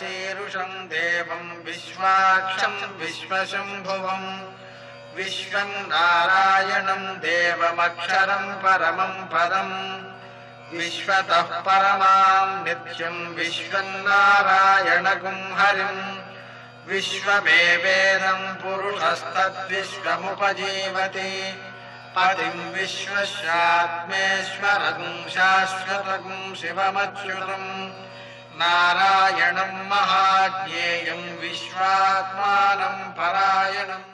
शीरुषं देवं विश्वाक्षं विश्वशम्भुवं विश्वं नारायणं देवमक्षरं परमं पदं विश्वतः परमां नित्यं विश्वन्नारायणगुं हरिं विश्वमेवेदं पुरुषस्तद्विश्वमुपजीवति पतिं विश्वस्यात्मेश्वरं शाश्वतं शिवमच्युतं नारायणं महाज्ञेयं विश्वात्मानं परायणम्।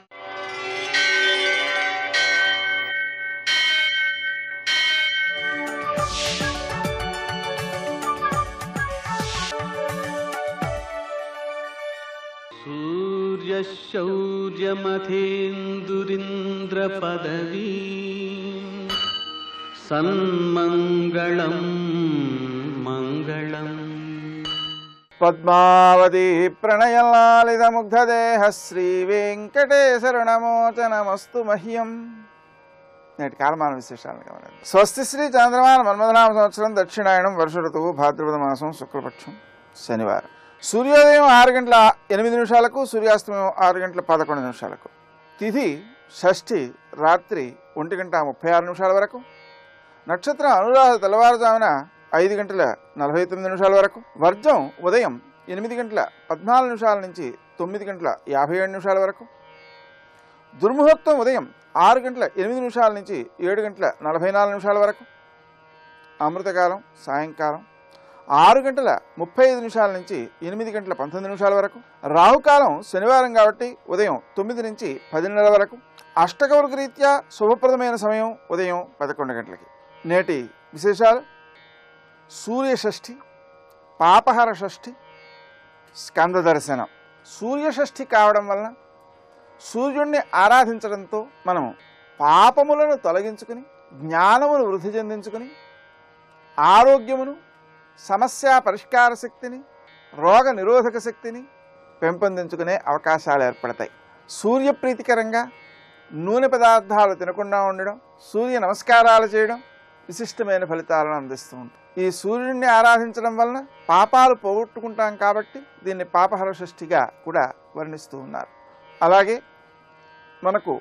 सूर्यशौर्यमथेन्दुरिन्द्रपदवी सन्मङ्गलं मङ्गलम्। పద్మావతి ప్రణయలాలిత ముగ్ధదేహ శ్రీ వెంకటేశరణమోచనమస్తు మహ్యం. నేటి కాలమాన విశేషాలను గమనిద్దాం. స్వస్తి శ్రీ చంద్రమాన మన్మథనామ సంవత్సరం దక్షిణాయనం వర్ష ఋతువు భాద్రపద మాసం శుక్లపక్షం శనివారం. సూర్యోదయం 6:08, సూర్యాస్తమయం 6:11. తిథి షష్ఠి రాత్రి 1:36 వరకు. నక్షత్రం అనురాధ తెల్లవారుజామున 5:49 వరకు. వర్జం ఉదయం 8:14 నుంచి 9:57 వరకు. దుర్ముహూర్తం ఉదయం 6:08 నుంచి 7:44 వరకు. అమృతకాలం సాయంకాలం 6:35 నుంచి 8:19 వరకు. రాహుకాలం శనివారం కాబట్టి ఉదయం 9 నుంచి 10:30 వరకు. అష్టకౌలిక రీత్యా శుభప్రదమైన సమయం ఉదయం 11 గంటలకి. నేటి విశేషాలు: సూర్యషష్ఠి, పాపహర షష్ఠి, స్కంద దర్శనం. సూర్యషష్ఠి కావడం వలన సూర్యుడిని ఆరాధించడంతో మనము పాపములను తొలగించుకుని జ్ఞానమును వృద్ధి చెందించుకుని ఆరోగ్యమును, సమస్య పరిష్కార శక్తిని, రోగ నిరోధక శక్తిని పెంపొందించుకునే అవకాశాలు ఏర్పడతాయి. సూర్యప్రీతికరంగా నూనె పదార్థాలు తినకుండా ఉండడం, సూర్య నమస్కారాలు చేయడం విశిష్టమైన ఫలితాలను అందిస్తూ ఉంటుంది. ఈ సూర్యుడిని ఆరాధించడం వలన పాపాలు పోగొట్టుకుంటాం కాబట్టి దీన్ని పాపహర షష్ఠిగా కూడా వర్ణిస్తూ ఉన్నారు. అలాగే మనకు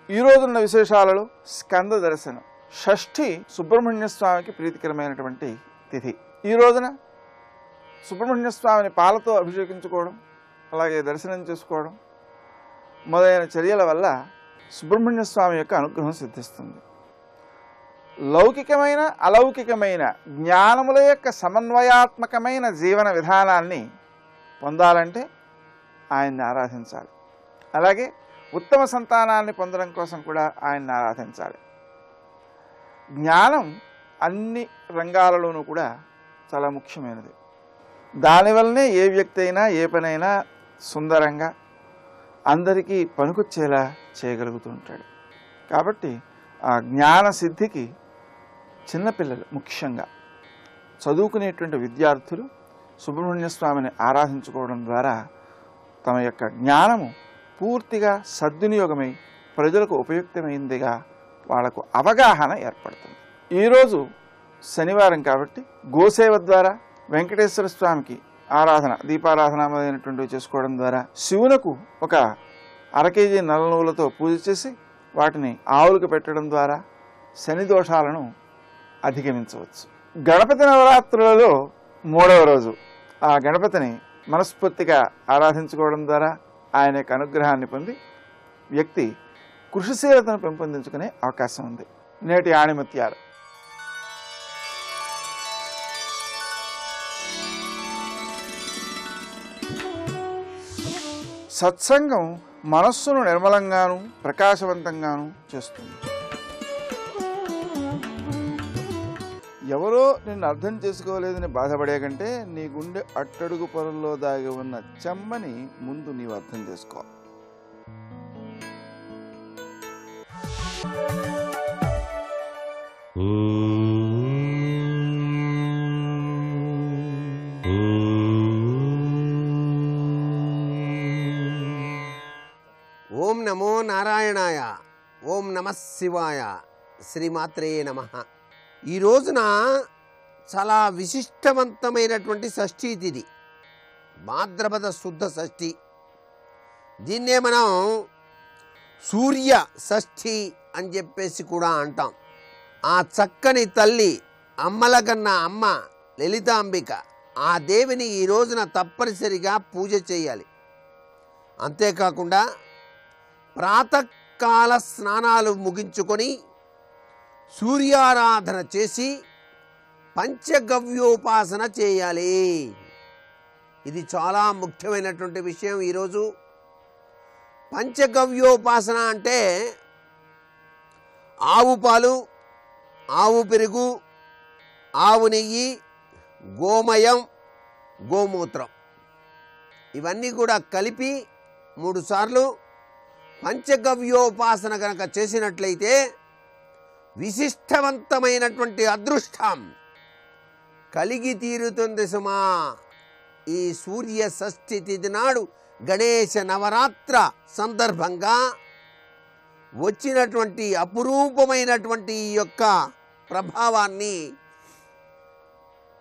ఈరోజున్న విశేషాలలో స్కంద దర్శనం. షష్ఠి సుబ్రహ్మణ్య స్వామికి ప్రీతికరమైనటువంటి తిథి. ఈ రోజున సుబ్రహ్మణ్య స్వామిని పాలతో అభిషేకించుకోవడం, అలాగే దర్శనం చేసుకోవడం మొదలైన చర్యల వల్ల సుబ్రహ్మణ్య స్వామి యొక్క అనుగ్రహం సిద్ధిస్తుంది. లౌకికమైన అలౌకికమైన జ్ఞానముల యొక్క సమన్వయాత్మకమైన జీవన విధానాన్ని పొందాలంటే ఆయన్ని ఆరాధించాలి. అలాగే ఉత్తమ సంతానాన్ని పొందడం కోసం కూడా ఆయన్ని ఆరాధించాలి. జ్ఞానం అన్ని రంగాలలోనూ కూడా చాలా ముఖ్యమైనది. దానివల్లనే ఏ వ్యక్తి అయినా ఏ పనైనా సుందరంగా అందరికీ పనికొచ్చేలా చేయగలుగుతూ ఉంటాడు. కాబట్టి ఆ జ్ఞాన సిద్ధికి చిన్నపిల్లలు, ముఖ్యంగా చదువుకునేటువంటి విద్యార్థులు సుబ్రహ్మణ్య స్వామిని ఆరాధించుకోవడం ద్వారా తమ యొక్క జ్ఞానము పూర్తిగా సద్వినియోగమై ప్రజలకు ఉపయుక్తమైందిగా వాళ్లకు అవగాహన ఏర్పడుతుంది. ఈరోజు శనివారం కాబట్టి గోసేవ ద్వారా వెంకటేశ్వర స్వామికి ఆరాధన, దీపారాధన మొదలైనటువంటివి చేసుకోవడం ద్వారా శివునకు ఒక 1/2 కేజీ నల్ల నువ్వులతో పూజ చేసి వాటిని ఆవులకు పెట్టడం ద్వారా శని దోషాలను అధిగమించవచ్చు. గణపతి నవరాత్రులలో 3వ రోజు ఆ గణపతిని మనస్ఫూర్తిగా ఆరాధించుకోవడం ద్వారా ఆయన యొక్క అనుగ్రహాన్ని పొంది వ్యక్తి కృషిశీలతను పెంపొందించుకునే అవకాశం ఉంది. నేటి ఆణిముత్యాలు. సత్సంగం మనస్సును నిర్మలంగాను ప్రకాశవంతంగాను చేస్తుంది. ఎవరో నిన్ను అర్థం చేసుకోలేదని బాధపడే కంటే నీ గుండె అట్టడుగు పొరల్లో దాగి ఉన్న చెమ్మని ముందు నీవు అర్థం చేసుకో. ఓం నమో నారాయణాయ. ఓం నమః శివాయ. శ్రీమాత్రే నమః. ఈ రోజున చాలా విశిష్టవంతమైనటువంటి షష్ఠీ తిథి. భాద్రపద శుద్ధ షష్ఠి. దీన్నే మనం సూర్య షష్ఠి అని చెప్పేసి కూడా అంటాం. ఆ చక్కని తల్లి, అమ్మల కన్నా అమ్మ లలితాంబిక, ఆ దేవిని ఈ రోజున తప్పనిసరిగా పూజ చేయాలి. అంతేకాకుండా ప్రాతకాల స్నానాలు ముగించుకొని సూర్యారాధన చేసి పంచగవ్యోపాసన చేయాలి. ఇది చాలా ముఖ్యమైనటువంటి విషయం. ఈరోజు పంచగవ్యోపాసన అంటే ఆవు పాలు, ఆవు పెరుగు, ఆవు నెయ్యి, గోమయం, గోమూత్రం ఇవన్నీ కూడా కలిపి 3 సార్లు పంచగవ్యోపాసన కనుక చేసినట్లయితే విశిష్టవంతమైనటువంటి అదృష్టం కలిగి తీరుతుంది సుమా. ఈ సూర్య షష్ఠి తిథి నాడు గణేశ నవరాత్ర సందర్భంగా వచ్చినటువంటి అపురూపమైనటువంటి ఈ యొక్క ప్రభావాన్ని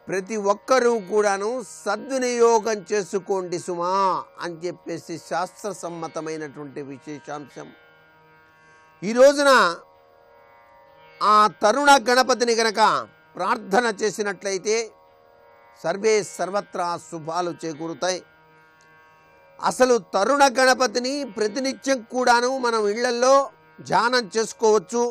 ప్రతి ఒక్కరూ కూడాను సద్వినియోగం చేసుకోండి సుమా అని చెప్పేసి శాస్త్ర సమ్మతమైనటువంటి విశేషాంశం. ఈ రోజున ఆ తరుణ గణపతిని గనక ప్రార్థన చేసినట్లయితే సర్వే సర్వత్రా శుభాలు చేకూరుతాయి. అసలు తరుణ గణపతిని ప్రతినిత్యం కూడాను మనం ఇళ్లల్లో ధ్యానం చేసుకోవచ్చు.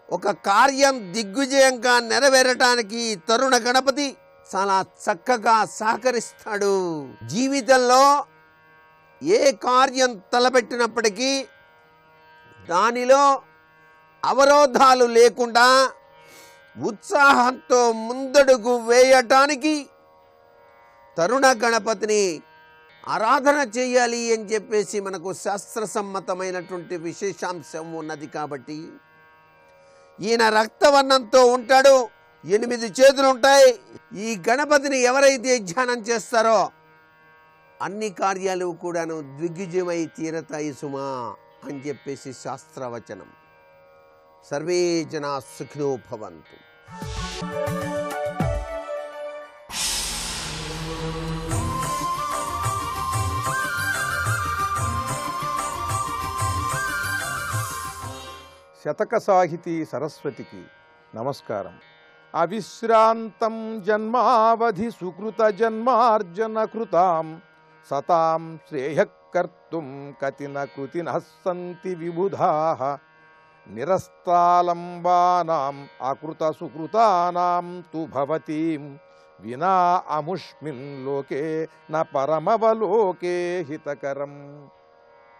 ఒక కార్యం దిగ్విజయంగా నెరవేరటానికి తరుణ గణపతి చాలా చక్కగా సహకరిస్తాడు. జీవితంలో ఏ కార్యం తలపెట్టినప్పటికీ దానిలో అవరోధాలు లేకుండా ఉత్సాహంతో ముందడుగు వేయటానికి తరుణ గణపతిని ఆరాధన చేయాలి అని చెప్పేసి మనకు శాస్త్ర సమ్మతమైనటువంటి విశేషాంశం ఉన్నది. కాబట్టి ఈయన రక్తవర్ణంతో ఉంటాడు, 8 చేతులు ఉంటాయి. ఈ గణపతిని ఎవరైతే ధ్యానం చేస్తారో అన్ని కార్యాలు కూడాను దిగ్విజయమై తీరతాయి సుమా అని చెప్పేసి శాస్త్రవచనం. సర్వే జనా సుఖినో భవంతు. శతక సాహితీ సరస్వతికి నమస్కారం. అవిశ్రాంతం జన్మావధి సుకృత జన్మార్జన కృతాం సతాం శ్రేయకర్తుం కతిన కృతినః సంతి విబుధాః నిరస్తాలంబానాం అకృత సుకృతానాం తు భవతీం వినా అముష్మిన్ లోకే న పరమవలోకే హితకరం.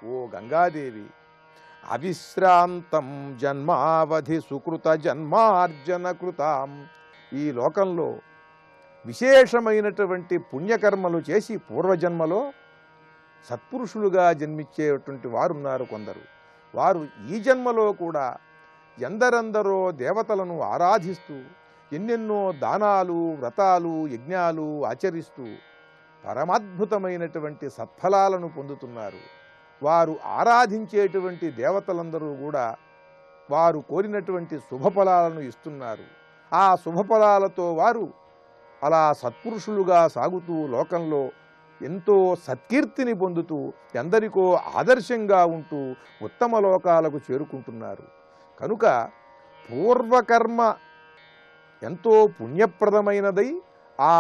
ఓ గంగాదేవి, అవిశ్రాంతం జన్మావధి సుకృత జన్మార్జన కృతాం, ఈ లోకంలో విశేషమైనటువంటి పుణ్యకర్మలు చేసి పూర్వజన్మలో సత్పురుషులుగా జన్మించేటువంటి వారున్నారు కొందరు. వారు ఈ జన్మలో కూడా ఎందరెందరో దేవతలను ఆరాధిస్తూ ఎన్నెన్నో దానాలు, వ్రతాలు, యజ్ఞాలు ఆచరిస్తూ పరమాద్భుతమైనటువంటి సత్ఫలాలను పొందుతున్నారు. వారు ఆరాధించేటువంటి దేవతలందరూ కూడా వారు కోరినటువంటి శుభఫలాలను ఇస్తున్నారు. ఆ శుభఫలాలతో వారు అలా సత్పురుషులుగా సాగుతూ లోకంలో ఎంతో సత్కీర్తిని పొందుతూ ఎందరికో ఆదర్శంగా ఉంటూ ఉత్తమ లోకాలకు చేరుకుంటున్నారు. కనుక పూర్వకర్మ ఎంతో పుణ్యప్రదమైనదై ఆ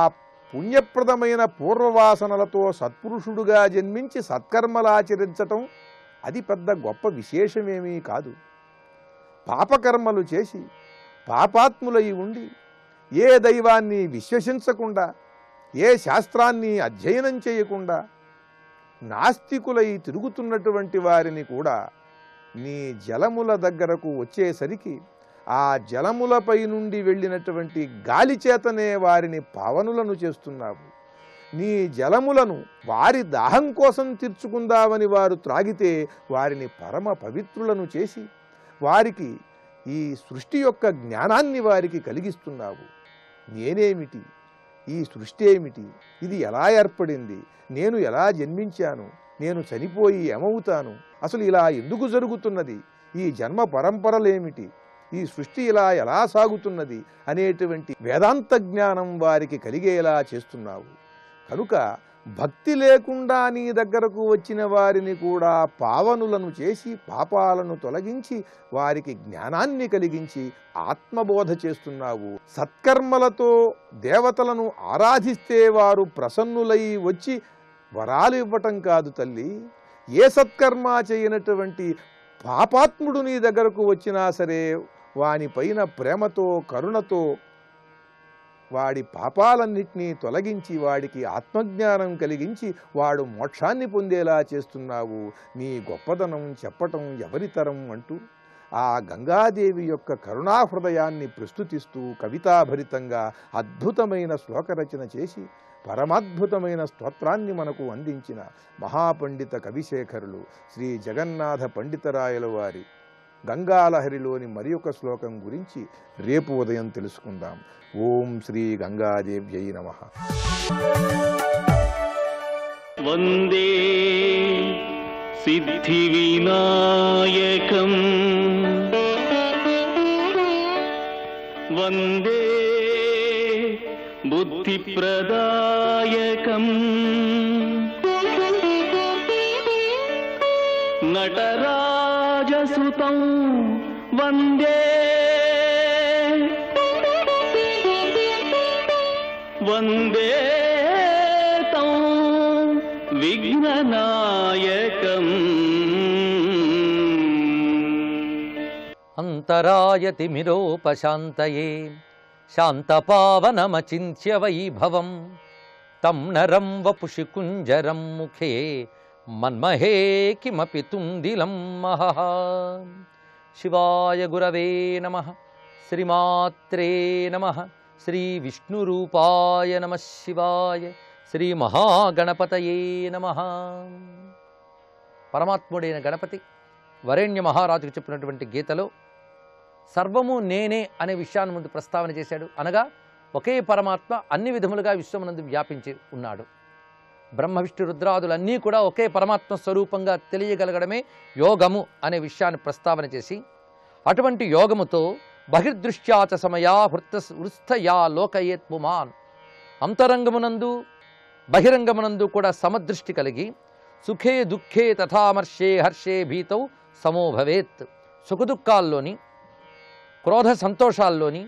పుణ్యప్రదమైన పూర్వవాసనలతో సత్పురుషుడుగా జన్మించి సత్కర్మలాచరించటం అది పెద్ద గొప్ప విశేషమేమీ కాదు. పాపకర్మలు చేసి పాపాత్ములై ఉండి ఏ దైవాన్ని విశ్వసించకుండా ఏ శాస్త్రాన్ని అధ్యయనం చేయకుండా నాస్తికులై తిరుగుతున్నటువంటి వారిని కూడా నీ జలముల దగ్గరకు వచ్చేసరికి ఆ జలములపై నుండి వెళ్ళినటువంటి గాలి చేతనే వారిని పావనులను చేస్తున్నావు. నీ జలములను వారి దాహం కోసం తీర్చుకుందామని వారు త్రాగితే వారిని పరమ పవిత్రులను చేసి వారికి ఈ సృష్టి యొక్క జ్ఞానాన్ని వారికి కలిగిస్తున్నావు. నేనేమిటి, ఈ సృష్టి ఏమిటి, ఇది ఎలా ఏర్పడింది, నేను ఎలా జన్మించాను, నేను చనిపోయి ఏమవుతాను, అసలు ఇలా ఎందుకు జరుగుతున్నది, ఈ జన్మ పరంపరలేమిటి, ఈ సృష్టి ఇలా ఎలా సాగుతున్నది అనేటువంటి వేదాంత జ్ఞానం వారికి కలిగేలా చేస్తున్నావు. కనుక భక్తి లేకుండా నీ దగ్గరకు వచ్చిన వారిని కూడా పావనులను చేసి పాపాలను తొలగించి వారికి జ్ఞానాన్ని కలిగించి ఆత్మబోధ చేస్తున్నావు. సత్కర్మలతో దేవతలను ఆరాధిస్తే వారు ప్రసన్నులై వచ్చి వరాలు ఇవ్వటం కాదు తల్లి, ఏ సత్కర్మ చేయనటువంటి పాపాత్ముడు నీ దగ్గరకు వచ్చినా సరే వానిపైన ప్రేమతో కరుణతో వాడి పాపాలన్నింటినీ తొలగించి వాడికి ఆత్మజ్ఞానం కలిగించి వాడు మోక్షాన్ని పొందేలా చేస్తున్నావు. నీ గొప్పదనం చెప్పటం ఎవరితరం అంటూ ఆ గంగాదేవి యొక్క కరుణాహృదయాన్ని ప్రస్తుతిస్తూ కవితాభరితంగా అద్భుతమైన శ్లోకరచన చేసి పరమాద్భుతమైన స్తోత్రాన్ని మనకు అందించిన మహాపండిత కవిశేఖరులు శ్రీ జగన్నాథ పండితరాయల వారి గంగాలహరిలోని మరి ఒక శ్లోకం గురించి రేపు ఉదయం తెలుసుకుందాం. ఓం శ్రీ గంగాదేవ్యై నమః. వందే సిద్ధి వినాయకం వందే బుద్ధి ప్రదాయకం నటరాజసుతం వందే వందే తం విఘ్ననాయకం. అంతరాయతిమిరోపశాంతయే శాంతపావనమచింత్య వైభవం తం నరం వపుషి కుంజరం ముఖే మన్మహే కిమపి తుందిలం మహః. శివాయ గురవే నమః. శ్రీమాత్రే నమః. శ్రీ విష్ణురూపాయ నమః శివాయ. శ్రీ మహాగణపతయే నమః. పరమాత్ముడైన గణపతి వరేణ్య మహారాజుకు చెప్పినటువంటి గీతలో సర్వము నేనే అనే విషయాన్ని ముందు ప్రస్తావన చేశాడు. అనగా ఒకే పరమాత్మ అన్ని విధములుగా విశ్వమునందు వ్యాపించి ఉన్నాడు. బ్రహ్మ విష్ణు రుద్రాదులన్నీ కూడా ఒకే పరమాత్మ స్వరూపంగా తెలియగలగడమే యోగము అనే విషయాన్ని ప్రస్తావన చేసి అటువంటి యోగముతో బహిర్దృశ్యాచ సమయా వృస్థయా లోకయేత్ పుమాన్, అంతరంగమునందు బహిరంగమునందు కూడా సమదృష్టి కలిగి సుఖే దుఃఖే తథామర్షే హర్షే భీతౌ సమో భవేత్, సుఖదుఖాల్లోని క్రోధ సంతోషాల్లోని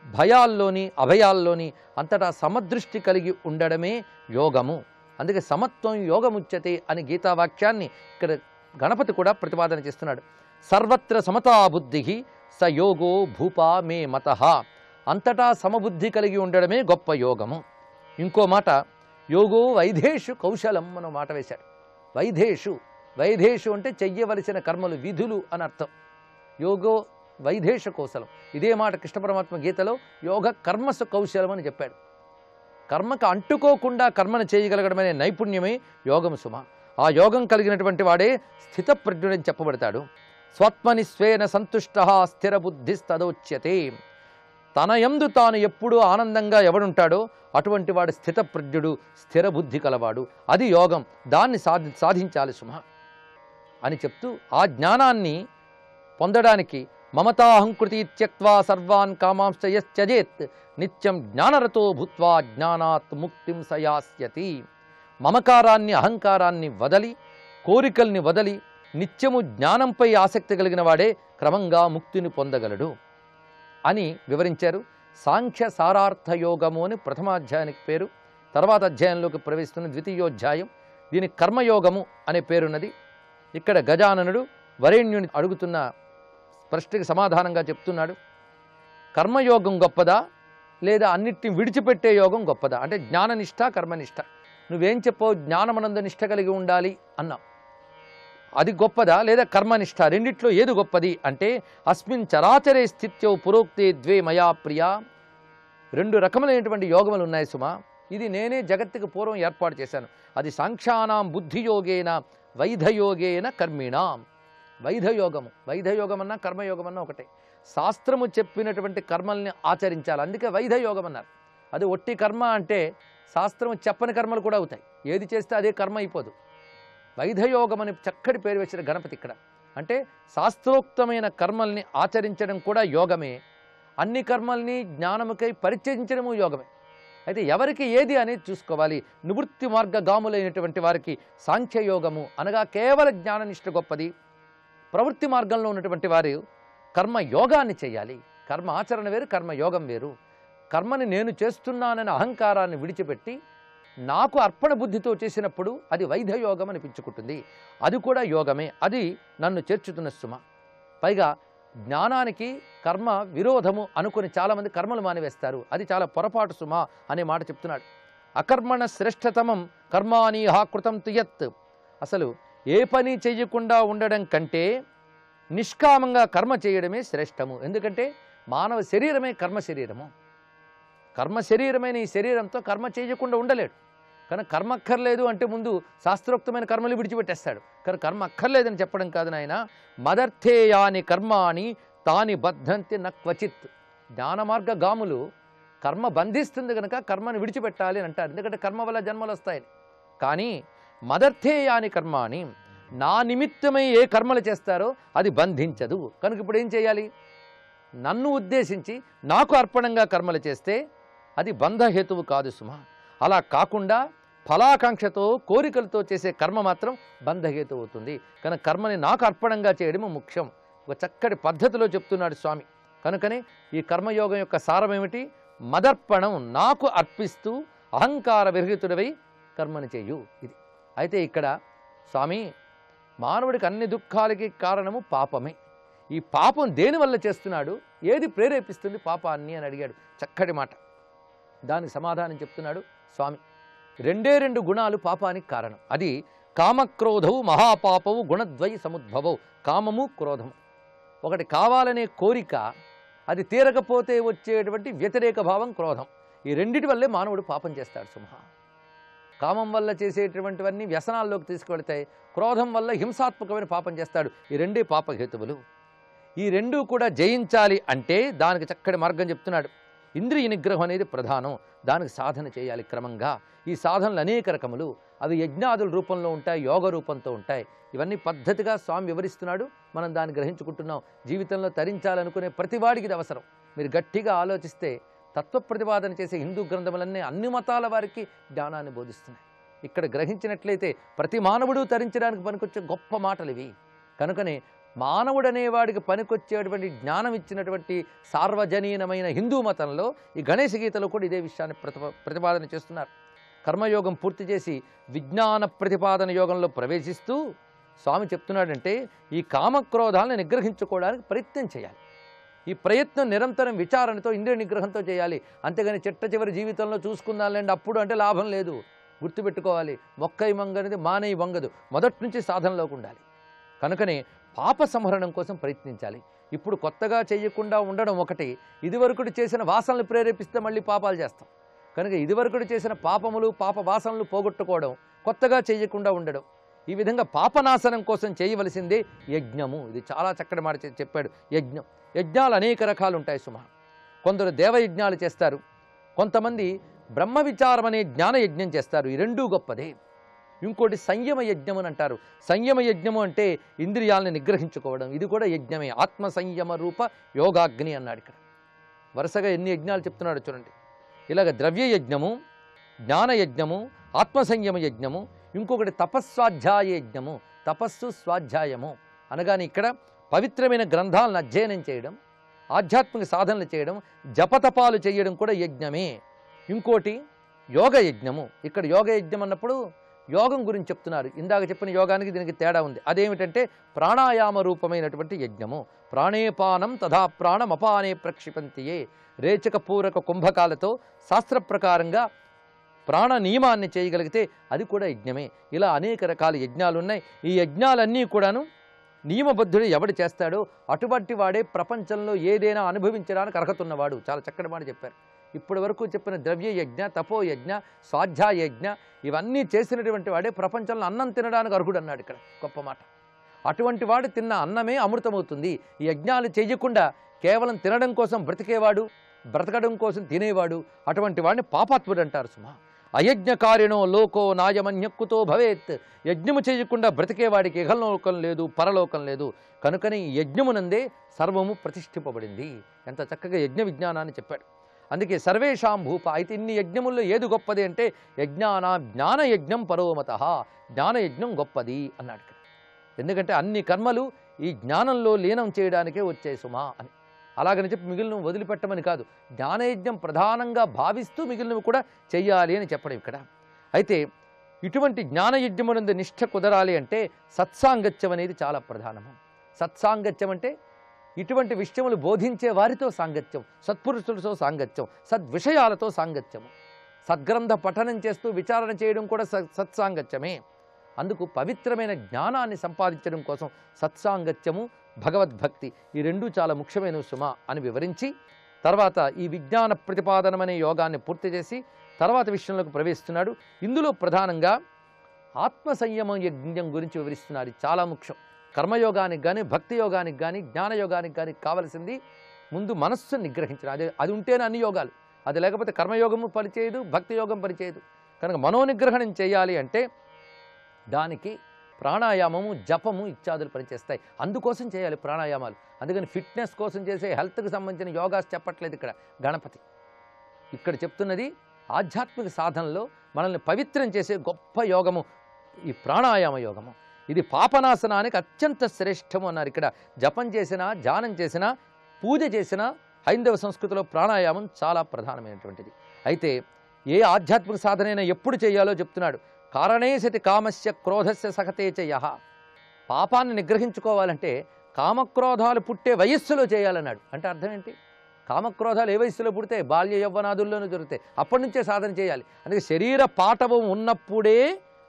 భయాల్లోని అభయాల్లోని అంతటా సమదృష్టి కలిగి ఉండడమే యోగము. అందుకే సమత్వం యోగముచ్యతే అని గీతావాక్యాన్ని ఇక్కడ గణపతి కూడా ప్రతిపాదన చేస్తున్నాడు. సర్వత్ర సమతా బుద్ధి స యోగో భూపా మే మతః, అంతటా సమబుద్ధి కలిగి ఉండడమే గొప్ప యోగము. ఇంకో మాట యోగో వైధేషు కౌశలం అన్న మాట వేశాడు. వైధేషు అంటే చెయ్యవలసిన కర్మలు విధులు అని అర్థం. యోగో వైధేష కౌశలం, ఇదే మాట కృష్ణ పరమాత్మ గీతలో యోగ కర్మసు కౌశలం అని చెప్పాడు. కర్మకు అంటుకోకుండా కర్మను చేయగలగడమనే నైపుణ్యమే యోగము సుమ. ఆ యోగం కలిగినటువంటి వాడే స్థితప్రజ్ఞుడని చెప్పబడతాడు. స్వత్మని స్వేన సంతుష్ట స్థిర బుద్ధిస్తదోచ్యతే, తన యందు తాను ఎప్పుడూ ఆనందంగా ఎవడుంటాడో అటువంటి వాడు స్థితప్రజ్ఞుడు, స్థిర బుద్ధి కలవాడు. అది యోగం, దాన్ని సాధించాలి సుమ అని చెప్తూ ఆ జ్ఞానాన్ని పొందడానికి మమతాహంకృతి త్యక్వా సర్వాన్ కామాంశ్చ యస్త్యజేత్ నిత్యం జ్ఞానరతో భూత్వా జ్ఞానాత్ ముక్తిం సయాస్యతి. మమకారాన్ని అహంకారాన్ని వదలి కోరికల్ని వదలి నిత్యము జ్ఞానంపై ఆసక్తి కలిగిన వాడే క్రమంగా ముక్తిని పొందగలడు అని వివరించారు. సాంఖ్య సారార్థ యోగము అని ప్రథమాధ్యాయానికి పేరు. తర్వాత అధ్యాయంలోకి ప్రవేశిస్తున్న ద్వితీయోధ్యాయం. దీనికి కర్మయోగము అనే పేరున్నది. ఇక్కడ గజాననుడు వరేణ్యుని అడుగుతున్న ప్రశ్నకి సమాధానంగా చెప్తున్నాడు. కర్మయోగం గొప్పదా లేదా అన్నిటిని విడిచిపెట్టే యోగం గొప్పదా అంటే జ్ఞాననిష్ట కర్మనిష్ట. నువ్వేం చెప్పావు, జ్ఞానమనంద నిష్ట కలిగి ఉండాలి అన్నావు, అది గొప్పదా లేదా కర్మనిష్ట, రెండిట్లో ఏది గొప్పది అంటే అస్మిన్ చరాచరే స్థిత్యౌ పురోక్తే ద్వే మయా ప్రియా. రెండు రకములైనటువంటి యోగములు ఉన్నాయి సుమా. ఇది నేనే జగత్తుకు పూర్వం ఏర్పాటు చేశాను. అది సాంఖ్యానాం బుద్ధియోగేన వైధయోగేన కర్మిణాం. వైధయోగం అన్నా కర్మయోగం అన్నా ఒకటే. శాస్త్రము చెప్పినటువంటి కర్మల్ని ఆచరించాలి, అందుకే వైధయోగం అన్నారు. అది ఒట్టి కర్మ అంటే శాస్త్రము చెప్పని కర్మలు కూడా అవుతాయి, ఏది చేస్తే అదే కర్మ అయిపోదు. వైధయోగం అని చక్కటి పేరు వేసిన గణపతి ఇక్కడ. అంటే శాస్త్రోక్తమైన కర్మల్ని ఆచరించడం కూడా యోగమే, అన్ని కర్మల్ని జ్ఞానముకై పరిచయించడము యోగమే. అయితే ఎవరికి ఏది అనేది చూసుకోవాలి. నివృత్తి మార్గగాములైనటువంటి వారికి సాంఖ్యయోగము అనగా కేవల జ్ఞాననిష్ట గొప్పది. ప్రవృత్తి మార్గంలో ఉన్నటువంటి వారు కర్మయోగాన్ని చేయాలి. కర్మ ఆచరణ వేరు, కర్మయోగం వేరు. కర్మని నేను చేస్తున్నాననే అహంకారాన్ని విడిచిపెట్టి నాకు అర్పణ బుద్ధితో చేసినప్పుడు అది వైధయోగం అనిపించుకుంటుంది. అది కూడా యోగమే. అది నన్ను చేర్చుతున్న సుమ. పైగా జ్ఞానానికి కర్మ విరోధము అనుకుని చాలామంది కర్మలు మానివేస్తారు. అది చాలా పొరపాటు సుమ అనే మాట చెప్తున్నాడు. అకర్మణ శ్రేష్టతమం కర్మాని కృతం తియత్. అసలు ఏ పని చెయ్యకుండా ఉండడం కంటే నిష్కామంగా కర్మ చేయడమే శ్రేష్టము. ఎందుకంటే మానవ శరీరమే కర్మ శరీరము. కర్మ శరీరమైన ఈ శరీరంతో కర్మ చేయకుండా ఉండలేడు. కానీ కర్మ అక్కర్లేదు అంటే ముందు శాస్త్రోక్తమైన కర్మలు విడిచిపెట్టేస్తాడు. కానీ కర్మ అక్కర్లేదని చెప్పడం కాదు నాయన. మదర్థేయాని కర్మాని తాని బద్ధంతి నక్వచిత్. జ్ఞాన మార్గగాములు కర్మ బంధిస్తుంది కనుక కర్మను విడిచిపెట్టాలి అని అంటారు. ఎందుకంటే కర్మ వల్ల జన్మలు వస్తాయని. కానీ మదర్థేయాని కర్మాని, నా నిమిత్తమై ఏ కర్మలు చేస్తారో అది బంధించదు. కనుక ఇప్పుడు ఏం చేయాలి? నన్ను ఉద్దేశించి నాకు అర్పణంగా కర్మలు చేస్తే అది బంధహేతువు కాదు సుమ. అలా కాకుండా ఫలాకాంక్షతో కోరికలతో చేసే కర్మ మాత్రం బంధహేతు అవుతుంది. కనుక కర్మని నాకు అర్పణంగా చేయడము ముఖ్యం. ఒక చక్కటి పద్ధతిలో చెప్తున్నాడు స్వామి. కనుకనే ఈ కర్మయోగం యొక్క సారం ఏమిటి? మదర్పణం, నాకు అర్పిస్తూ అహంకార విరహితుడవై కర్మని చేయు. ఇది అయితే ఇక్కడ స్వామి మానవుడికి అన్ని దుఃఖాలకి కారణము పాపమే. ఈ పాపం దేనివల్ల చేస్తున్నాడు, ఏది ప్రేరేపిస్తుంది పాపాన్ని అని అడిగాడు. చక్కటి మాట. దానికి సమాధానం చెప్తున్నాడు స్వామి. రెండే రెండు గుణాలు పాపానికి కారణం. అది కామక్రోధవు మహాపాపవు గుణద్వయ సముద్భవవు. కామము క్రోధము. ఒకటి కావాలనే కోరిక, అది తీరకపోతే వచ్చేటువంటి వ్యతిరేక భావం క్రోధం. ఈ రెండిటి వల్లే మానవుడు పాపం చేస్తాడు సుమహ. కామం వల్ల చేసేటువంటివన్నీ వ్యసనాల్లోకి తీసుకువెళతాయి. క్రోధం వల్ల హింసాత్మకమైన పాపం చేస్తాడు. ఈ రెండే పాపహేతువులు. ఈ రెండూ కూడా జయించాలి అంటే దానికి చక్కటి మార్గం చెప్తున్నాడు. ఇంద్రియ నిగ్రహం అనేది ప్రధానం. దానికి సాధన చేయాలి క్రమంగా. ఈ సాధనలు అనేక రకములు. అవి యజ్ఞాదుల రూపంలో ఉంటాయి, యోగ రూపంతో ఉంటాయి. ఇవన్నీ పద్ధతిగా స్వామి వివరిస్తున్నాడు. మనం దాన్ని గ్రహించుకుంటున్నాం. జీవితంలో తరించాలనుకునే ప్రతివాడికి ఇది అవసరం. మీరు గట్టిగా ఆలోచిస్తే తత్వ ప్రతిపాదన చేసే హిందూ గ్రంథములన్నీ అన్ని మతాల వారికి జ్ఞానాన్ని బోధిస్తున్నాయి. ఇక్కడ గ్రహించినట్లయితే ప్రతి మానవుడు తరించడానికి పనికొచ్చే గొప్ప మాటలు ఇవి. కనుకనే మానవుడనేవాడికి పనికొచ్చేటువంటి జ్ఞానం ఇచ్చినటువంటి సార్వజనీనమైన హిందూ మతంలో ఈ గణేశ గీతలో కూడా ఇదే విషయాన్ని ప్రతిపాదన చేస్తున్నారు. కర్మయోగం పూర్తి చేసి విజ్ఞాన ప్రతిపాదన యోగంలో ప్రవేశిస్తూ స్వామి చెప్తున్నాడంటే ఈ కామక్రోధాలను నిగ్రహించుకోవడానికి ప్రయత్నం చేయాలి. ఈ ప్రయత్నం నిరంతరం విచారణతో ఇంద్రియ నిగ్రహంతో చేయాలి. అంతేగాని చిట్ట చివరి జీవితంలో చూసుకుందాంలేండి అప్పుడు అంటే లాభం లేదు. గుర్తుపెట్టుకోవాలి, మొక్కై వంగనిది మానై వంగదు. మొదటి నుంచి సాధనలోకి ఉండాలి. కనుకనే పాప సంహరణం కోసం ప్రయత్నించాలి. ఇప్పుడు కొత్తగా చేయకుండా ఉండడం ఒకటి, ఇదివరకుడు చేసిన వాసనలు ప్రేరేపిస్తే మళ్ళీ పాపాలు చేస్తాం. కనుక ఇదివరకుడు చేసిన పాపములు పాప వాసనలు పోగొట్టుకోవడం, కొత్తగా చేయకుండా ఉండడం, ఈ విధంగా పాపనాశనం కోసం చేయవలసిందే యజ్ఞము. ఇది చాలా చక్కటి మాట చెప్పాడు. యజ్ఞం, యజ్ఞాలు అనేక రకాలు ఉంటాయి సుమ. కొందరు దేవయజ్ఞాలు చేస్తారు, కొంతమంది బ్రహ్మ విచారం అనే జ్ఞాన యజ్ఞం చేస్తారు. ఈ రెండూ గొప్పదే. ఇంకోటి సంయమ యజ్ఞం అని అంటారు. సంయమ యజ్ఞము అంటే ఇంద్రియాలను నిగ్రహించుకోవడం. ఇది కూడా యజ్ఞమే. ఆత్మ సంయమ రూప యోగాగ్ని అన్నాడు. ఇక్కడ వరుసగా ఎన్ని యజ్ఞాలు చెప్తున్నాడు చూడండి. ఇలాగ ద్రవ్య యజ్ఞము, జ్ఞాన యజ్ఞము, ఆత్మ సంయమ యజ్ఞము, ఇంకొకటి తపస్వాధ్యాయ యజ్ఞము. తపస్సు స్వాధ్యాయము అనగానే ఇక్కడ పవిత్రమైన గ్రంథాలను అధ్యయనం చేయడం, ఆధ్యాత్మిక సాధనలు చేయడం, జపతపాలు చేయడం కూడా యజ్ఞమే. ఇంకోటి యోగ యజ్ఞము. ఇక్కడ యోగ యజ్ఞం అన్నప్పుడు యోగం గురించి చెప్తున్నారు. ఇందాక చెప్పిన యోగానికి దీనికి తేడా ఉంది. అదేమిటంటే ప్రాణాయామ రూపమైనటువంటి యజ్ఞము. ప్రాణేపానం తథా ప్రాణమపానే ప్రక్షిపంతియే. రేచక పూరక కుంభకాలతో శాస్త్ర ప్రకారంగా ప్రాణ నియమాన్ని చేయగలిగితే అది కూడా యజ్ఞమే. ఇలా అనేక రకాల యజ్ఞాలు ఉన్నాయి. ఈ యజ్ఞాలన్నీ కూడాను నియమబద్ధుడు ఎవడు చేస్తాడో అటువంటి వాడే ప్రపంచంలో ఏదైనా అనుభవించడానికి అర్హత ఉన్నవాడు. చాలా చక్కటి మాట చెప్పారు. ఇప్పటి వరకు చెప్పిన ద్రవ్య యజ్ఞ, తపోయజ్ఞ, స్వాధ్యాయ యజ్ఞ ఇవన్నీ చేసినటువంటి వాడే ప్రపంచంలో అన్నం తినడానికి అర్హుడు అన్నాడు. ఇక్కడ గొప్ప మాట. అటువంటి వాడు తిన్న అన్నమే అమృతమవుతుంది. ఈ యజ్ఞాలు చేయకుండా కేవలం తినడం కోసం బ్రతికేవాడు, బ్రతకడం కోసం తినేవాడు, అటువంటి వాడిని పాపాత్ముడు అంటారు సుమా. అయజ్ఞకారిణో లోకో నాయమన్యక్కుతో భవేత్. యజ్ఞము చేయకుండా బ్రతికేవాడికి ఇహలోకం లేదు, పరలోకం లేదు. కనుకని ఈ యజ్ఞమునందే సర్వము ప్రతిష్ఠింపబడింది. ఎంత చక్కగా యజ్ఞ విజ్ఞానాన్ని చెప్పాడు. అందుకే సర్వేషాం భూప. అయితే ఇన్ని యజ్ఞముల్లో ఏది గొప్పది అంటే జ్ఞానయజ్ఞం పరోమత, జ్ఞానయజ్ఞం గొప్పది అన్నాడు ఇక్కడ. ఎందుకంటే అన్ని కర్మలు ఈ జ్ఞానంలో లీనం చేయడానికే వచ్చాయి సుమా అని. అలాగని చెప్పి మిగిలిన వదిలిపెట్టమని కాదు, జ్ఞానయజ్ఞం ప్రధానంగా భావిస్తూ మిగిలినవి కూడా చెయ్యాలి అని చెప్పడం ఇక్కడ. అయితే ఇటువంటి జ్ఞానయజ్ఞమునందు నిష్ఠ కుదరాలి అంటే సత్సాంగత్యం అనేది చాలా ప్రధానము. సత్సాంగత్యం అంటే ఇటువంటి విషయములు బోధించే వారితో సాంగత్యం, సత్పురుషులతో సాంగత్యం, సద్విషయాలతో సాంగత్యము. సద్గ్రంథ పఠనం చేస్తూ విచారణ చేయడం కూడా సత్సాంగత్యమే. అందుకు పవిత్రమైన జ్ఞానాన్ని సంపాదించడం కోసం సత్సాంగత్యము, భగవద్భక్తి ఈ రెండూ చాలా ముఖ్యమైన సుమ అని వివరించి తర్వాత ఈ విజ్ఞాన ప్రతిపాదనమనే యోగాన్ని పూర్తి చేసి తర్వాత విషయంలోకి ప్రవేశిస్తున్నాడు. ఇందులో ప్రధానంగా ఆత్మ సంయమ యజ్ఞం గురించి వివరిస్తున్నారు. ఇది చాలా ముఖ్యం. కర్మయోగానికి కానీ భక్తి యోగానికి కానీ జ్ఞానయోగానికి కానీ కావలసింది ముందు మనస్సును నిగ్రహించడం. అది ఉంటేనే అన్ని యోగాలు. అది లేకపోతే కర్మయోగము పనిచేయదు, భక్తి యోగం పనిచేయదు. కనుక మనోనిగ్రహణం చేయాలి అంటే దానికి ప్రాణాయామము, జపము ఇత్యాదులు పనిచేస్తాయి. అందుకోసం చేయాలి ప్రాణాయామాలు. అందుకని ఫిట్నెస్ కోసం చేసే హెల్త్కి సంబంధించిన యోగాస్ చెప్పట్లేదు ఇక్కడ గణపతి. ఇక్కడ చెప్తున్నది ఆధ్యాత్మిక సాధనలో మనల్ని పవిత్రం చేసే గొప్ప యోగము ఈ ప్రాణాయామ యోగము. ఇది పాపనాశనానికి అత్యంత శ్రేష్టము అన్నారు. ఇక్కడ జపం చేసినా, ధ్యానం చేసినా, పూజ చేసినా హైందవ సంస్కృతిలో ప్రాణాయామం చాలా ప్రధానమైనటువంటిది. అయితే ఏ ఆధ్యాత్మిక సాధనైనా ఎప్పుడు చేయాలో చెప్తున్నాడు. కారణే సతి కామస్య క్రోధస్య సహతే చ యః. పాపాన్ని నిగ్రహించుకోవాలంటే కామక్రోధాలు పుట్టే వయస్సులో చేయాలన్నాడు. అంటే అర్థం ఏంటి? కామక్రోధాలు ఏ వయస్సులో పుడితే? బాల్య యవ్వనాదుల్లోనూ దొరుకుతాయి. అప్పటి నుంచే సాధన చేయాలి. అందుకే శరీర పాటవం ఉన్నప్పుడే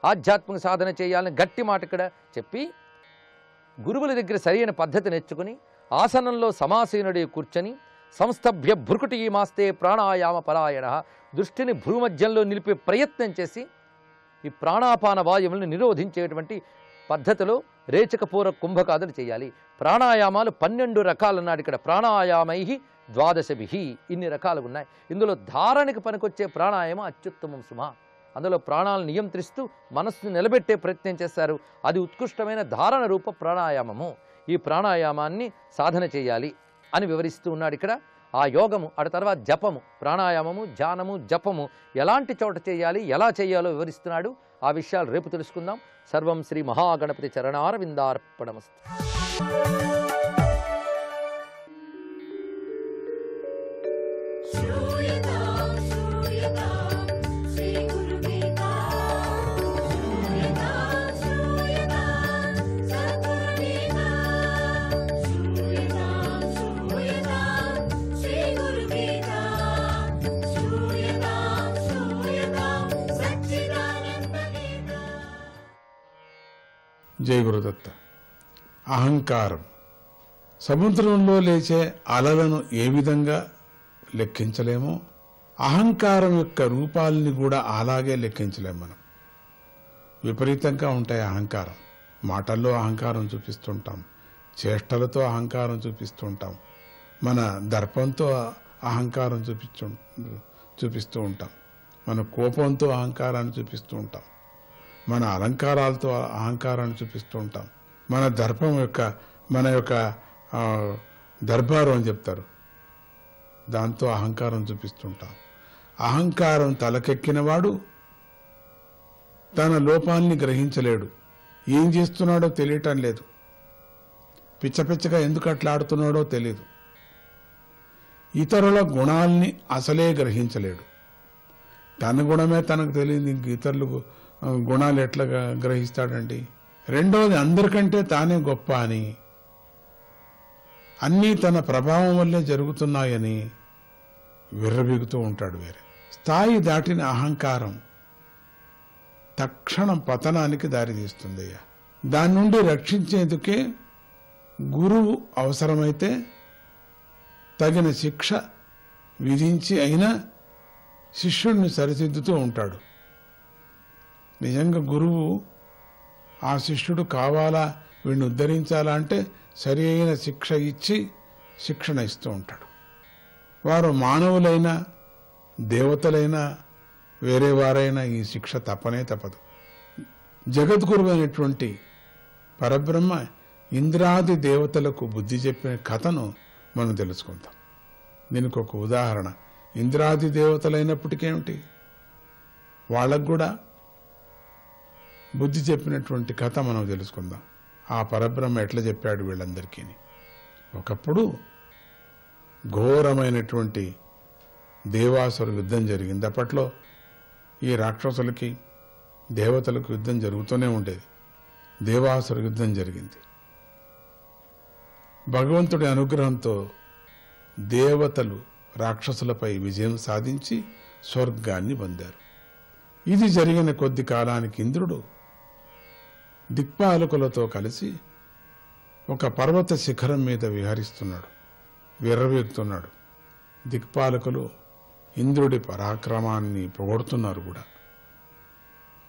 ఆధ్యాత్మిక సాధన చేయాలని గట్టి మాట ఇక్కడ చెప్పి గురువుల దగ్గర సరైన పద్ధతి నేర్చుకుని ఆసనంలో సమాసీనుడి కూర్చొని సంస్థభ్య భృకుటి మాస్తే ప్రాణాయామ పరాయణ, దృష్టిని భ్రూమధ్యంలో నిలిపే ప్రయత్నం చేసి ఈ ప్రాణాపాన వాయువులను నిరోధించేటువంటి పద్ధతిలో రేచకపూర కుంభకాదులు చేయాలి. ప్రాణాయామాలు 12 రకాలన్నాడు ఇక్కడ. ప్రాణాయామై 12 ఇన్ని రకాలు ఉన్నాయి. ఇందులో ధారణకి పనికొచ్చే ప్రాణాయామం అత్యుత్తమం సుమా. అందులో ప్రాణాలను నియంత్రిస్తూ మనస్సును నిలబెట్టే ప్రయత్నం చేస్తారు. అది ఉత్కృష్టమైన ధారణ రూప ప్రాణాయామము. ఈ ప్రాణాయామాన్ని సాధన చేయాలి అని వివరిస్తూ ఉన్నాడు ఇక్కడ. ఆ యోగము ఆ తర్వాత జపము, ప్రాణాయామము, ధ్యానము, జపము ఎలాంటి చోట చేయాలి, ఎలా చేయాలో వివరిస్తున్నాడు. ఆ విషయాలు రేపు తెలుసుకుందాం. సర్వం శ్రీ మహాగణపతి చరణారవిందార్పణమస్తు. జై గురుదత్త. అహంకారం సముద్రంలో లేచే అలలను ఏ విధంగా లెక్కించలేమో అహంకారం యొక్క రూపాలని కూడా అలాగే లెక్కించలేము మనం. విపరీతంగా ఉంటాయి అహంకారం. మాటల్లో అహంకారం చూపిస్తుంటాం, చేష్టలతో అహంకారం చూపిస్తుంటాం, మన దర్పంతో అహంకారం చూపిస్తూ ఉంటాం, మన కోపంతో అహంకారాన్ని చూపిస్తూ ఉంటాం, మన అలంకారాలతో అహంకారాన్ని చూపిస్తూ ఉంటాం, మన దర్పం యొక్క మన యొక్క దర్బారం అని చెప్తారు, దాంతో అహంకారం చూపిస్తుంటాం. అహంకారం తలకెక్కినవాడు తన లోపాన్ని గ్రహించలేడు. ఏం చేస్తున్నాడో తెలియటం లేదు. పిచ్చపిచ్చగా ఎందుకు అట్లా ఆడుతున్నాడో తెలియదు. ఇతరుల గుణాల్ని అసలే గ్రహించలేడు. తన గుణమే తనకు తెలియదు, ఇంక ఇతరులు గుణాలు ఎట్లా గ్రహిస్తాడండి? రెండవది, అందరికంటే తానే గొప్ప అని, అన్నీ తన ప్రభావం వల్లే జరుగుతున్నాయని విర్రబీగుతూ ఉంటాడు. వేరే స్థాయి దాటిన అహంకారం తక్షణం పతనానికి దారితీస్తుంది. దాని నుండి రక్షించేందుకే గురువు అవసరమైతే తగిన శిక్ష విధించి అయినా శిష్యుడిని సరిదిద్దుతూ ఉంటాడు. నిజంగా గురువు ఆ శిష్యుడు కావాలా, వీడిని ఉద్ధరించాలా అంటే సరి అయిన శిక్ష ఇచ్చి శిక్షణ ఇస్తూ ఉంటాడు. వారు మానవులైనా దేవతలైనా వేరే వారైనా ఈ శిక్ష తప్పనే తప్పదు. జగద్గురు అయినటువంటి పరబ్రహ్మ ఇంద్రాది దేవతలకు బుద్ధి చెప్పిన కథను మనం తెలుసుకుందాం. దీనికి ఒక ఉదాహరణ. ఇంద్రాది దేవతలైనప్పటికేమిటి, వాళ్ళకు కూడా బుద్ధి చెప్పినటువంటి కథ మనం తెలుసుకుందాం. ఆ పరబ్రహ్మ ఎట్లా చెప్పాడు వీళ్ళందరికీ. ఒకప్పుడు ఘోరమైనటువంటి దేవాసుర యుద్ధం జరిగింది. అప్పట్లో ఈ రాక్షసులకి దేవతలకు యుద్ధం జరుగుతూనే ఉండేది. దేవాసుర యుద్ధం జరిగింది. భగవంతుడి అనుగ్రహంతో దేవతలు రాక్షసులపై విజయం సాధించి స్వర్గాన్ని పొందారు. ఇది జరిగిన కొద్ది కాలానికి ఇంద్రుడు దిక్పాలకులతో కలిసి ఒక పర్వత శిఖరం మీద విహరిస్తున్నాడు, విర్రవీగుతున్నాడు. దిక్పాలకులు ఇంద్రుడి పరాక్రమాన్ని పొగడుతున్నారు కూడా.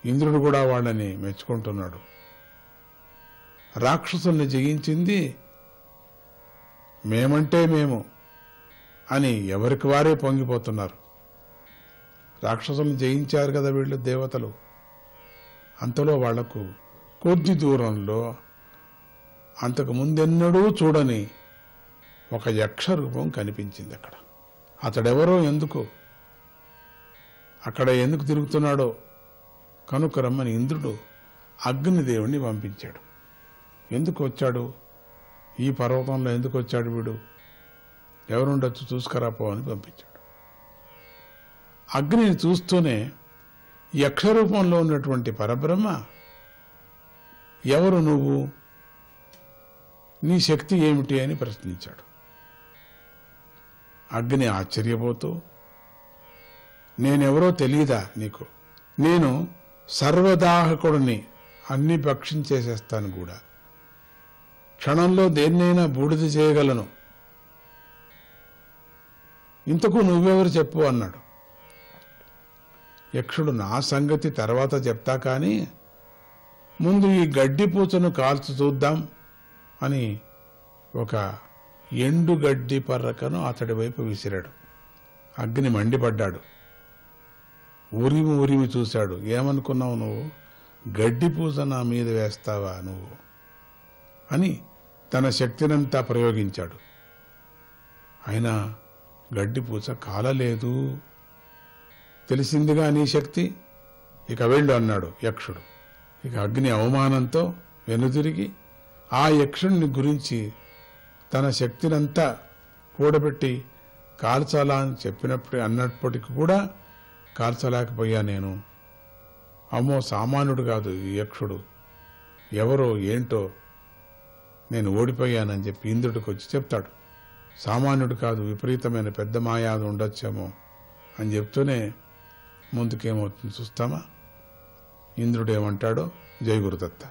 ఇంద్రుడు కూడా వాళ్ళని మెచ్చుకుంటున్నాడు. రాక్షసుల్ని జయించింది మేమంటే మేము అని ఎవరికి వారే పొంగిపోతున్నారు. రాక్షసుల్ని జయించారు కదా వీళ్ళు దేవతలు. అంతలో వాళ్లకు కొద్ది దూరంలో అంతకు ముందెన్నడూ చూడని ఒక యక్ష రూపం కనిపించింది. అతడెవరో, అక్కడ ఎందుకు తిరుగుతున్నాడో కనుకరమ్మని ఇంద్రుడు అగ్నిదేవుణ్ణి పంపించాడు. ఎందుకు వచ్చాడు, ఈ పర్వతంలో ఎందుకు వచ్చాడు వీడు, ఎవరుండొచ్చు చూసుకురాపో అని పంపించాడు. అగ్నిని చూస్తూనే యక్షరూపంలో ఉన్నటువంటి పరబ్రహ్మ, ఎవరు నువ్వు, నీ శక్తి ఏమిటి అని ప్రశ్నించాడు. అగ్ని ఆశ్చర్యపోతూ, నేనెవరో తెలియదా నీకు, నేను సర్వదాహకుడిని, అన్ని భక్షించేసేస్తాను కూడా, క్షణంలో దేన్నైనా బూడిద చేయగలను, ఇంతకు నువ్వెవరు చెప్పు అన్నాడు. యక్షుడు, నా సంగతి తర్వాత చెప్తా కానీ ముందు ఈ గడ్డి పూచను కాల్చి చూద్దాం అని ఒక ఎండు గడ్డి పర్రకను అతడి వైపు విసిరాడు. అగ్ని మండిపడ్డాడు. ఉరిమి చూశాడు. ఏమనుకున్నావు నువ్వు, గడ్డి పూస నా మీద వేస్తావా నువ్వు అని తన శక్తినంతా ప్రయోగించాడు. అయినా గడ్డి పూస కాలలేదు. తెలిసిందిగా నీ శక్తి, ఇక వెళ్ళు అన్నాడు యక్షుడు. ఇక అగ్ని అవమానంతో వెనుదిరిగి ఆ యక్షుడిని గురించి తన శక్తినంతా కూడబెట్టి కాల్చాలా అని అన్నప్పటికీ కూడా కాల్చలేకపోయా నేను. అమ్మో, సామాన్యుడు కాదు ఈ యక్షుడు, ఎవరో ఏంటో, నేను ఓడిపోయానని చెప్పి ఇంద్రుడికి వచ్చి చెప్తాడు. సామాన్యుడు కాదు, విపరీతమైన పెద్ద మాయాది ఉండొచ్చేమో అని చెప్తూనే ముందుకేమవుతుంది చూస్తామా. ఇంద్రుడు ఏమంటాడో. జై గురుదత్త.